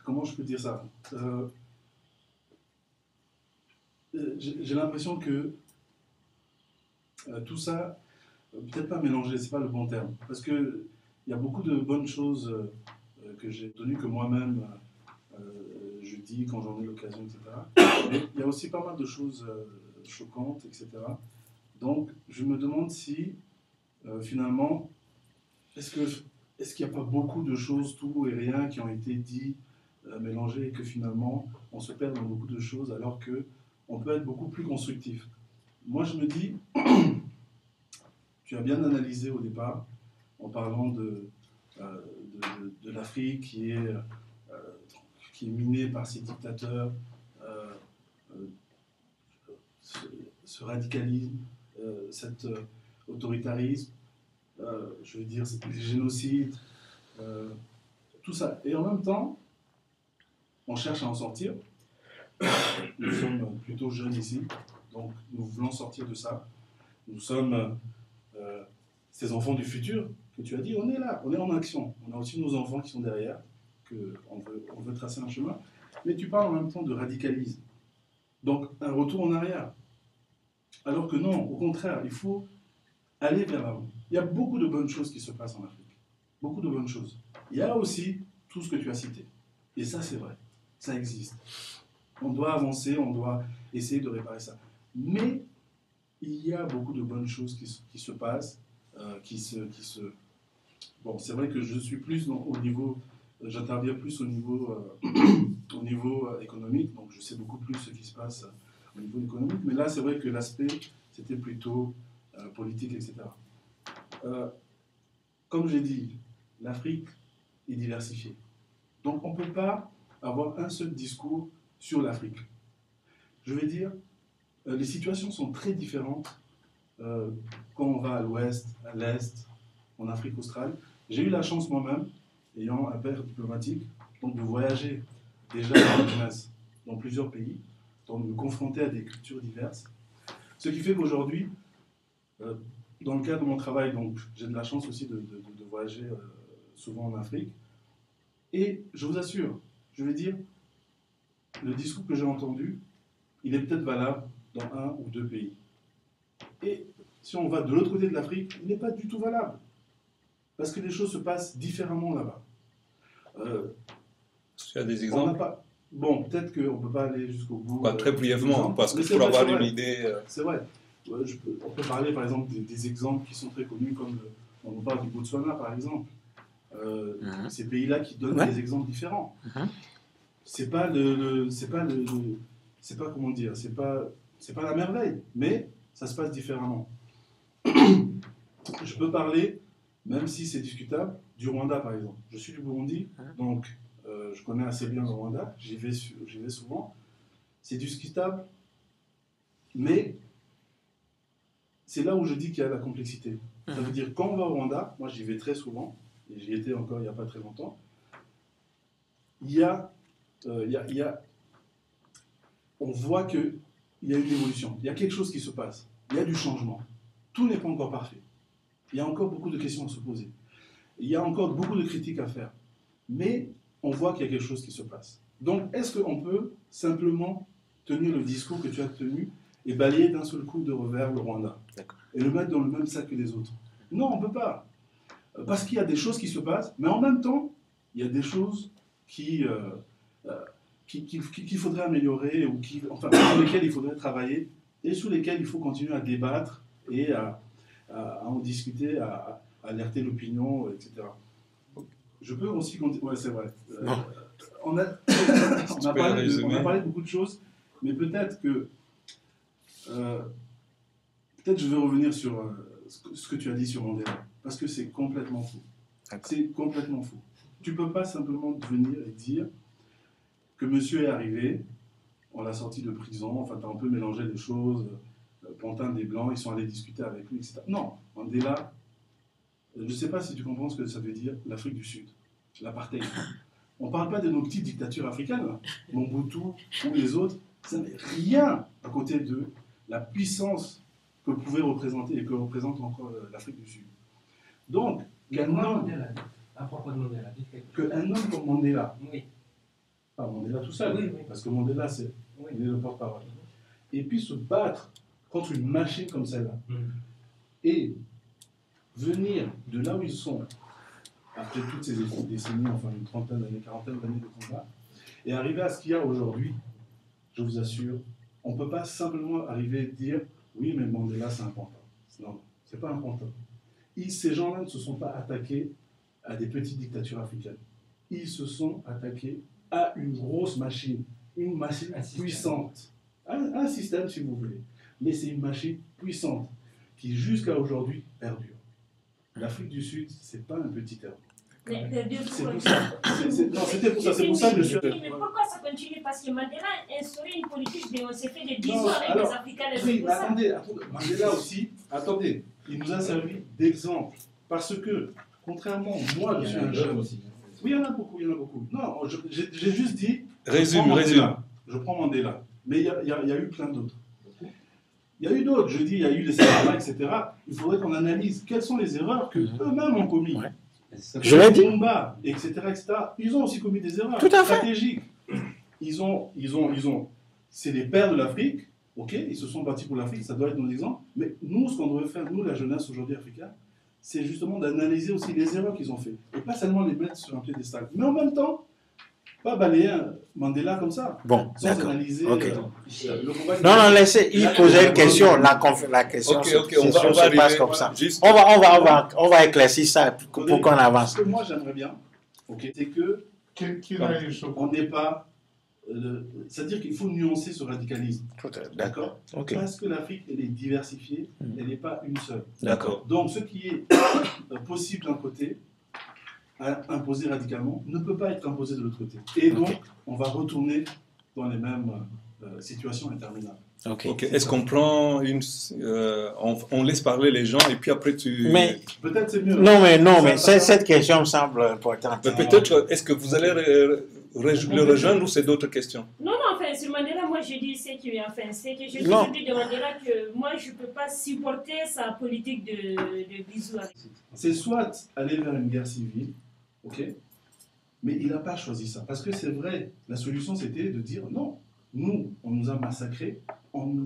comment je peux dire ça? J'ai l'impression que tout ça, peut-être pas mélanger, c'est pas le bon terme, parce que il y a beaucoup de bonnes choses que j'ai obtenues, que moi-même je dis quand j'en ai l'occasion, etc. Mais il y a aussi pas mal de choses choquantes, etc. Donc je me demande si finalement, est-ce qu'il n'y a pas beaucoup de choses, tout et rien, qui ont été dit, mélangées, et que finalement on se perd dans beaucoup de choses alors que on peut être beaucoup plus constructif. Moi je me dis, tu as bien analysé au départ en parlant de l'Afrique qui est minée par ces dictateurs, euh, euh, ce radicalisme, cet autoritarisme, je veux dire, les génocides, euh, tout ça. Et en même temps, on cherche à en sortir. Nous sommes plutôt jeunes ici, donc nous voulons sortir de ça. Nous sommes ces enfants du futur que tu as dit, on est là, on est en action. On a aussi nos enfants qui sont derrière, on veut tracer un chemin. Mais tu parles en même temps de radicalisme. Donc un retour en arrière. Alors que non, au contraire, il faut aller vers l'avant. Il y a beaucoup de bonnes choses qui se passent en Afrique. Beaucoup de bonnes choses. Il y a aussi tout ce que tu as cité. Et ça, c'est vrai. Ça existe. On doit avancer, on doit essayer de réparer ça. Mais il y a beaucoup de bonnes choses qui se passent, Bon, c'est vrai que je suis plus au niveau, j'interviens plus au niveau économique, donc je sais beaucoup plus ce qui se passe au niveau économique, mais là, c'est vrai que l'aspect, c'était plutôt politique, etc. Euh, Comme j'ai dit, l'Afrique est diversifiée. Donc, on ne peut pas avoir un seul discours sur l'Afrique. Je veux dire, les situations sont très différentes quand on va à l'ouest, à l'est, en Afrique australe. J'ai eu la chance moi-même, ayant un père diplomatique, donc de voyager déjà en jeunesse dans plusieurs pays, donc de me confronter à des cultures diverses. Ce qui fait qu'aujourd'hui, dans le cadre de mon travail, donc j'ai de la chance aussi de voyager souvent en Afrique. Et je vous assure, je vais dire, le discours que j'ai entendu, il est peut-être valable dans un ou deux pays. Et si on va de l'autre côté de l'Afrique, il n'est pas du tout valable. Parce que les choses se passent différemment là-bas. Tu as des exemples? Bon, peut-être qu'on ne peut pas aller jusqu'au bout. Très brièvement, parce que pour avoir une idée. C'est vrai. On peut parler par exemple des exemples qui sont très connus, comme on parle du Botswana par exemple. Ces pays-là qui donnent des exemples différents. C'est pas c'est pas comment dire, c'est pas la merveille, mais ça se passe différemment. Je peux parler, même si c'est discutable, du Rwanda par exemple. Je suis du Burundi, donc je connais assez bien le Rwanda, j'y vais souvent. C'est discutable, mais c'est là où je dis qu'il y a la complexité. Ça veut dire, quand on va au Rwanda, moi j'y vais très souvent, et j'y étais encore il n'y a pas très longtemps, on voit qu'il y a une évolution, il y a quelque chose qui se passe, il y a du changement. Tout n'est pas encore parfait. Il y a encore beaucoup de questions à se poser. Il y a encore beaucoup de critiques à faire. Mais on voit qu'il y a quelque chose qui se passe. Donc, est-ce qu'on peut simplement tenir le discours que tu as tenu et balayer d'un seul coup de revers le Rwanda et le mettre dans le même sac que les autres? Non, on ne peut pas. Parce qu'il y a des choses qui se passent, mais en même temps, il y a des choses qu'il faudrait améliorer, ou sur lesquelles il faudrait travailler, et sur lesquelles il faut continuer à débattre et à en discuter, à alerter l'opinion, etc. Je peux aussi continuer. Ouais, c'est vrai. On a parlé de beaucoup de choses, mais peut-être que peut-être je vais revenir sur ce que tu as dit sur Mandela, parce que c'est complètement faux. C'est complètement faux. Tu ne peux pas simplement venir et dire que monsieur est arrivé, on l'a sorti de prison, enfin, tu as un peu mélangé les choses, Pantin des Blancs, ils sont allés discuter avec lui, etc. Non, Mandela, je ne sais pas si tu comprends ce que ça veut dire, l'Afrique du Sud, l'apartheid. On ne parle pas de nos petites dictatures africaines, là. Mobutu ou les autres, ça n'est rien à côté de la puissance que pouvait représenter et que représente encore l'Afrique du Sud. Donc, qu'un homme comme Mandela, Oui. Ah, Mandela tout seul, oui. Parce que Mandela, il est le porte-parole. Et puis se battre contre une machine comme celle-là. Et venir de là où ils sont, après toutes ces décennies, enfin une trentaine d'années, quarantaine d'années de combat, et arriver à ce qu'il y a aujourd'hui, je vous assure, on ne peut pas simplement arriver et dire oui, mais Mandela, c'est important. Non, ce n'est pas important. Ces gens-là ne se sont pas attaqués à des petites dictatures africaines. Ils se sont attaqués à une grosse machine, une machine puissante. Un système, si vous voulez. Mais c'est une machine puissante qui, jusqu'à aujourd'hui, perdure. L'Afrique du Sud, ce n'est pas un petit terme. C'est pour ça. C'était pour ça. C'est pour ça que je suis. Mais pourquoi ça continue? Parce que Mandela a instauré une politique on s'est fait des bisous avec les Africains. Oui, mais attendez, Mandela aussi, attendez, il nous a servi d'exemple. Parce que, contrairement, moi, je suis un jeune aussi. Oui, il y en a beaucoup, Non, j'ai juste dit. Résume. Je prends Mandela. Mais il y a eu plein d'autres. Il y a eu d'autres. Je dis, il y a eu les Sahara, etc. Il faudrait qu'on analyse quelles sont les erreurs qu'eux-mêmes ont commises. Ouais. Je l'ai dit. Etc., etc. Ils ont aussi commis des erreurs stratégiques. C'est les pères de l'Afrique, ok, ils se sont battus pour l'Afrique, ça doit être nos exemples. Mais nous, ce qu'on devrait faire, nous, la jeunesse aujourd'hui africaine, c'est justement d'analyser aussi les erreurs qu'ils ont faites. Et pas seulement les mettre sur un piédestal. Mais en même temps, pas balayer Mandela comme ça. Bon, sans analyser le combat. Non, laissez, il posait une question. La question se passe comme ça. On va éclaircir ça pour qu'on avance. Ce que moi, j'aimerais bien, c'est que on n'est pas... c'est-à-dire qu'il faut nuancer ce radicalisme. D'accord. Parce que l'Afrique, elle est diversifiée, elle n'est pas une seule. D'accord. Donc, ce qui est possible d'un côté, à imposer radicalement, ne peut pas être imposé de l'autre côté. Et donc, on va retourner dans les mêmes situations interminables. Est-ce qu'on prend on laisse parler les gens et puis après tu... Mais peut-être c'est mieux. Non, mais cette question me semble importante. Mais peut-être, est-ce que vous allez le rejoindre ou c'est d'autres questions? Non, enfin, sur Mandela, moi je dis c'est que je dis aujourd'hui de Mandela que moi je ne peux pas supporter sa politique de bisous. C'est soit aller vers une guerre civile, ok, mais il n'a pas choisi ça. Parce que c'est vrai, la solution c'était de dire non, nous, on nous a massacrés, on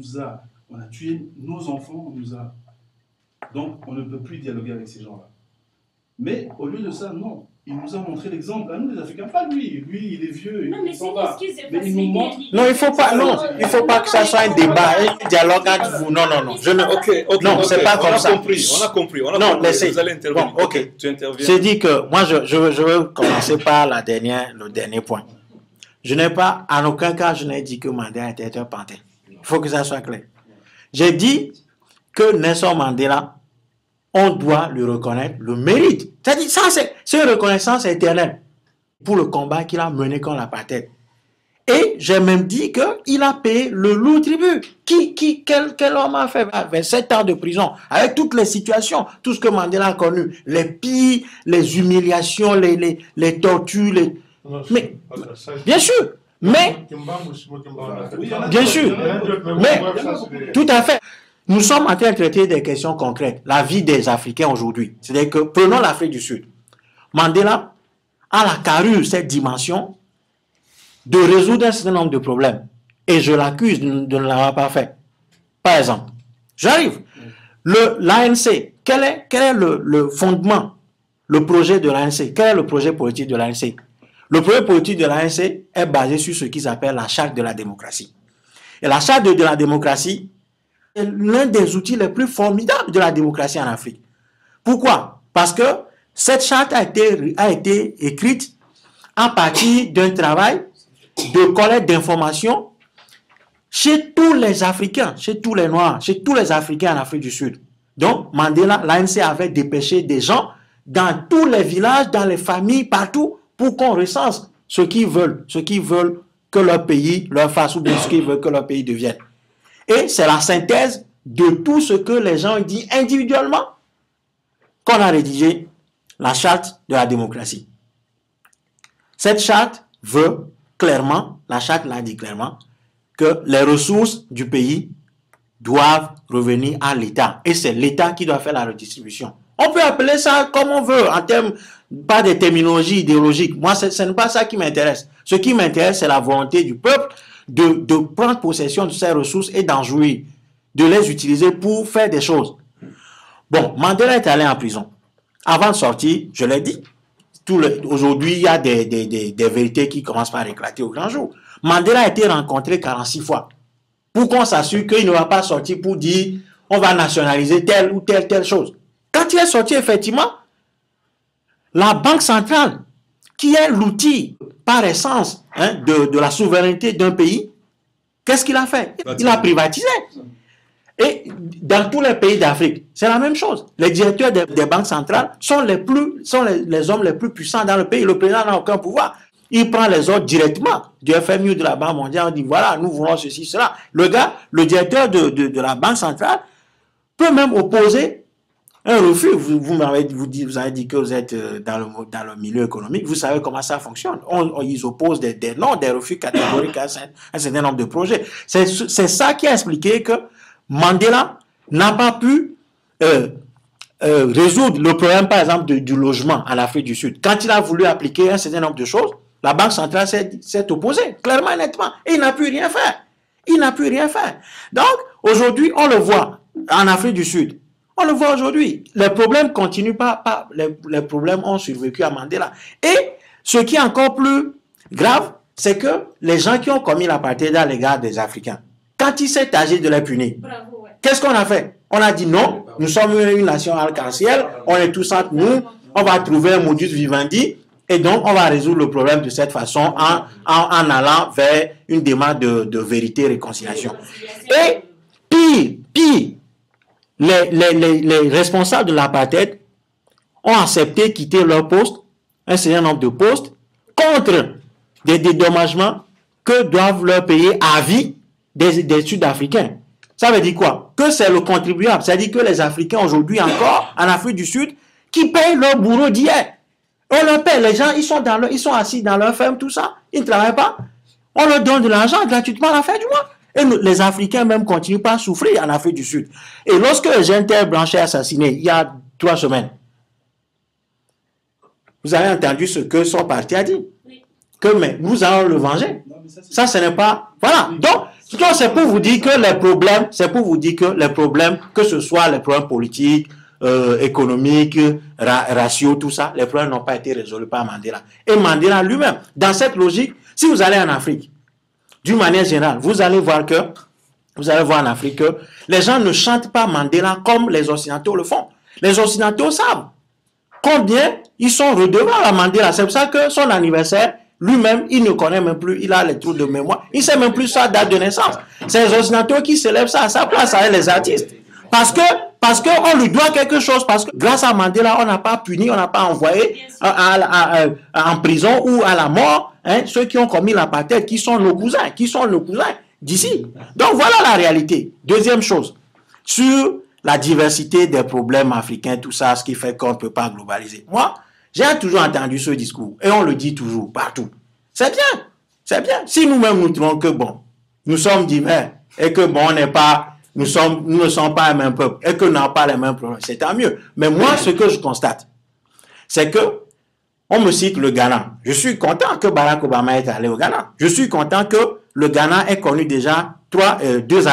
a tué nos enfants, donc on ne peut plus dialoguer avec ces gens-là. Mais au lieu de ça, non. Il nous a montré l'exemple à nous les Africains, pas lui. Lui, il est vieux. Non, mais c'est une excuse. Mais il nous montre... Non, il faut pas que ça soit un débat, un dialogue entre vous. Non. Non, c'est pas comme ça. On a compris. Non, laissez. Vous allez intervenir. Bon, ok. Tu interviens. C'est dit que moi, je veux commencer par le dernier point. Je n'ai pas, en aucun cas, je n'ai dit que Mandela était un pantin. Il faut que ça soit clair. J'ai dit que Nelson Mandela, on doit lui reconnaître le mérite. C'est-à-dire, ça, c'est une reconnaissance éternelle pour le combat qu'il a mené contre l'apartheid. Et j'ai même dit qu'il a payé le lourd tribut. Quel homme a fait 27 ans de prison, avec toutes les situations, tout ce que Mandela a connu, les pires, les humiliations, les tortures, mais, bien sûr, mais, bien sûr, mais, tout à fait. Nous sommes en train de traiter des questions concrètes, la vie des Africains aujourd'hui. C'est-à-dire que, prenons l'Afrique du Sud. Mandela a la carrure, cette dimension, de résoudre un certain nombre de problèmes. Et je l'accuse de ne l'avoir pas fait. Par exemple, j'arrive. L'ANC, quel est le fondement, le projet de l'ANC? Quel est le projet politique de l'ANC? Le projet politique de l'ANC est basé sur ce qui s'appelle la charte de la démocratie. Et la charte de la démocratie est l'un des outils les plus formidables de la démocratie en Afrique. Pourquoi? Parce que cette charte a été écrite à partir d'un travail de collecte d'informations chez tous les Africains, chez tous les Noirs, chez tous les Africains en Afrique du Sud. Donc, Mandela, l'ANC avait dépêché des gens dans tous les villages, dans les familles, partout, pour qu'on recense ce qu'ils veulent que leur pays leur fasse ou bien ce qu'ils veulent que leur pays devienne. Et c'est la synthèse de tout ce que les gens disent individuellement qu'on a rédigé la charte de la démocratie. Cette charte veut clairement, la charte l'a dit clairement, que les ressources du pays doivent revenir à l'État. Et c'est l'État qui doit faire la redistribution. On peut appeler ça comme on veut, en termes pas des terminologies idéologiques. Moi, ce n'est pas ça qui m'intéresse. Ce qui m'intéresse, c'est la volonté du peuple de prendre possession de ses ressources et d'en jouir, de les utiliser pour faire des choses. Bon, Mandela est allé en prison. Avant de sortir, je l'ai dit, aujourd'hui, il y a des vérités qui commencent par éclater au grand jour. Mandela a été rencontré 46 fois pour qu'on s'assure qu'il ne va pas sortir pour dire on va nationaliser telle ou telle chose. Quand il est sorti, effectivement, la Banque centrale, qui est l'outil par essence de la souveraineté d'un pays, qu'est-ce qu'il a fait? Il a privatisé. Et dans tous les pays d'Afrique, c'est la même chose. Les directeurs des banques centrales sont les hommes les plus puissants dans le pays. Le président n'a aucun pouvoir. Il prend les ordres directement du FMI ou de la Banque mondiale. On dit voilà, nous voulons ceci, cela. Le directeur de la Banque centrale peut même opposer un refus. Vous avez dit que vous êtes dans le milieu économique. Vous savez comment ça fonctionne. Ils opposent des noms, des refus catégoriques à un certain nombre de projets. C'est ça qui a expliqué que Mandela n'a pas pu résoudre le problème, par exemple, du logement en Afrique du Sud. Quand il a voulu appliquer un certain nombre de choses, la Banque centrale s'est opposée, clairement et nettement. Et il n'a pu rien faire. Il n'a pu rien faire. Donc, aujourd'hui, on le voit en Afrique du Sud. On le voit aujourd'hui. Les problèmes continuent pas. Les problèmes ont survécu à Mandela. Et ce qui est encore plus grave, c'est que les gens qui ont commis l'apartheid à l'égard des Africains, quand il s'est agi de les punir, qu'est-ce qu'on a fait? On a dit non, nous sommes une nation arc-en-ciel, on est tous entre nous, on va trouver un modus vivendi, et donc on va résoudre le problème de cette façon en allant vers une démarche de vérité et réconciliation. Et pire, les responsables de l'apartheid ont accepté quitter leur poste, un certain nombre de postes, contre des dédommagements que doivent leur payer à vie des Sud-Africains. Ça veut dire quoi? Que c'est le contribuable. Ça veut dire que les Africains aujourd'hui encore, en Afrique du Sud, qui payent leur boulot d'hier. On leur paye. Les gens, ils sont assis dans leur ferme, tout ça. Ils ne travaillent pas. On leur donne de l'argent gratuitement à la fin du mois. Et les Africains même continuent pas à souffrir en Afrique du Sud. Et lorsque Jean Terre Blanchet est assassiné, il y a 3 semaines, vous avez entendu ce que son parti a dit. Que mais nous allons le venger. Ça, ce n'est pas... Voilà. Donc, c'est pour vous dire que les problèmes, que ce soit les problèmes politiques, économiques, raciaux, tout ça, les problèmes n'ont pas été résolus par Mandela. Et Mandela lui-même, dans cette logique, si vous allez en Afrique, d'une manière générale, vous allez voir en Afrique que les gens ne chantent pas Mandela comme les Occidentaux le font. Les Occidentaux savent combien ils sont redevables à Mandela. C'est pour ça que son anniversaire, lui-même, il ne connaît même plus, il a les trous de mémoire, il ne sait même plus sa date de naissance. C'est les Occidentaux qui célèbrent ça à sa place avec les artistes. Parce qu'on lui doit quelque chose, parce que grâce à Mandela, on n'a pas puni, on n'a pas envoyé en prison ou à la mort ceux qui ont commis l'apartheid, qui sont nos cousins d'ici. Donc voilà la réalité. Deuxième chose, sur la diversité des problèmes africains, tout ça, ce qui fait qu'on ne peut pas globaliser. Moi, j'ai toujours entendu ce discours, et on le dit toujours, partout. C'est bien, c'est bien. Si nous-mêmes nous trouvons que, bon, nous sommes divers, et que, bon, nous ne sommes pas le même peuple, et que nous n'avons pas les mêmes problèmes, c'est tant mieux. Mais moi, ce que je constate, c'est que, on me cite le Ghana. Je suis content que Barack Obama est allé au Ghana. Je suis content que le Ghana ait connu déjà deux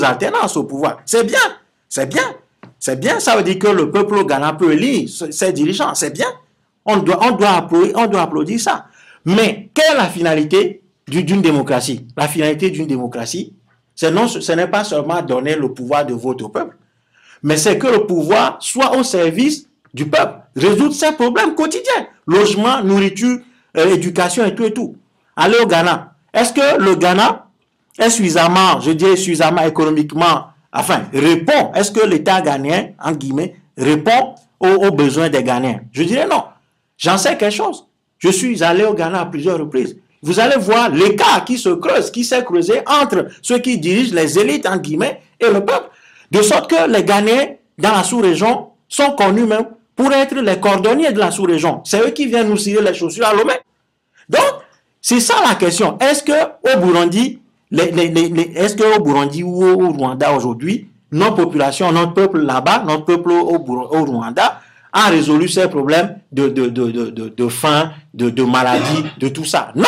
alternances au pouvoir. C'est bien, c'est bien, c'est bien. Ça veut dire que le peuple au Ghana peut élire ses dirigeants, c'est bien. On doit applaudir ça. Mais quelle est la finalité d'une démocratie? La finalité d'une démocratie, ce n'est pas seulement donner le pouvoir de vote au peuple, mais c'est que le pouvoir soit au service du peuple, résoudre ses problèmes quotidiens, logement, nourriture, éducation et tout. Allez au Ghana. Est-ce que le Ghana est suffisamment économiquement, répond, est-ce que l'État ghanéen, entre guillemets, répond aux besoins des Ghanéens? Je dirais non. J'en sais quelque chose. Je suis allé au Ghana à plusieurs reprises. Vous allez voir l'écart qui se creuse, qui s'est creusé entre ceux qui dirigent les élites, entre guillemets, et le peuple. De sorte que les Ghanéens, dans la sous-région, sont connus même pour être les cordonniers de la sous-région. C'est eux qui viennent nous cirer les chaussures à Lomé. Donc, c'est ça la question. Est-ce qu'au Burundi, ou au Rwanda aujourd'hui, nos populations, notre peuple là-bas, notre peuple au Rwanda, a résolu ces problèmes de faim, de maladie, de tout ça. Non,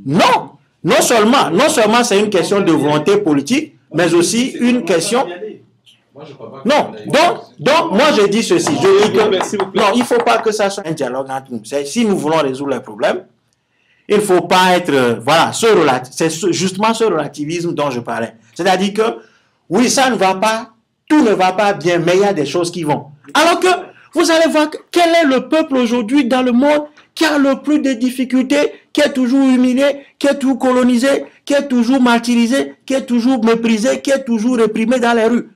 non. Non seulement c'est une question de volonté politique, mais aussi une question... Non, donc moi je dis ceci, je dis que non, il ne faut pas que ça soit un dialogue entre nous. Si nous voulons résoudre les problèmes, il ne faut pas être, voilà, c'est justement ce relativisme dont je parlais. C'est-à-dire que, oui, ça ne va pas, tout ne va pas bien, mais il y a des choses qui vont. Alors que, vous allez voir quel est le peuple aujourd'hui dans le monde qui a le plus de difficultés, qui est toujours humilié, qui est toujours colonisé, qui est toujours martyrisé, qui est toujours méprisé, qui est toujours réprimé dans les rues.